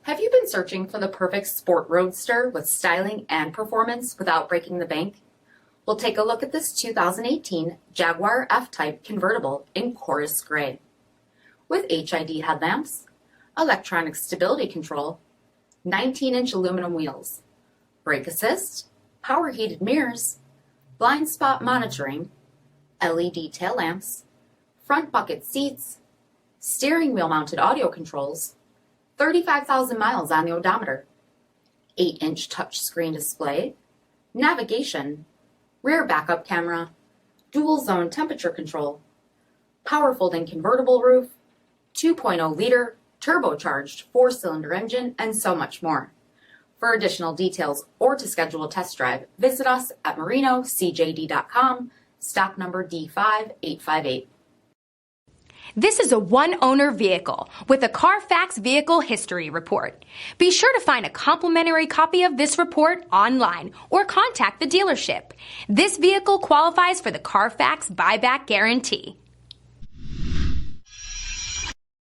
Have you been searching for the perfect sport roadster with styling and performance without breaking the bank? We'll take a look at this 2018 Jaguar F-Type convertible in chorus gray. With HID headlamps, electronic stability control, 19-inch aluminum wheels, brake assist, power heated mirrors, blind spot monitoring, LED tail lamps, front bucket seats, steering wheel mounted audio controls, 35,000 miles on the odometer, 8-inch touchscreen display, navigation, rear backup camera, dual zone temperature control, power folding convertible roof, 2.0-liter turbocharged 4-cylinder engine, and so much more. For additional details or to schedule a test drive, visit us at marinocjd.com, stock number D5858. This is a one-owner vehicle with a CARFAX Vehicle History Report. Be sure to find a complimentary copy of this report online or contact the dealership. This vehicle qualifies for the CARFAX Buyback Guarantee.